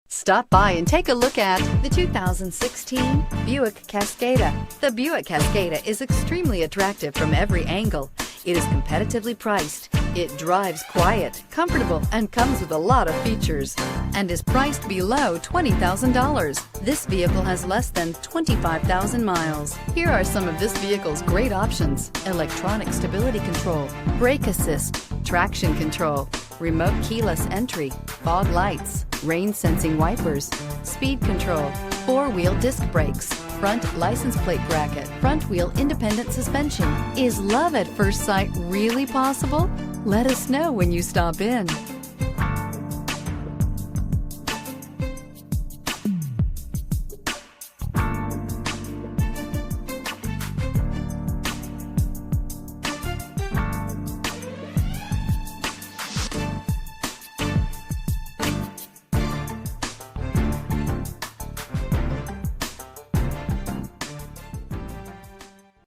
Stop by and take a look at the 2016 Buick Cascada. The Buick Cascada is extremely attractive from every angle. It is competitively priced. It drives quiet, comfortable, and comes with a lot of features, and is priced below $20,000. This vehicle has less than 25,000 miles. Here are some of this vehicle's great options: electronic stability control, brake assist, traction control, remote keyless entry, fog lights, rain sensing wipers, speed control, four-wheel disc brakes, front license plate bracket, front wheel independent suspension. Is love at first sight really possible? Let us know when you stop in.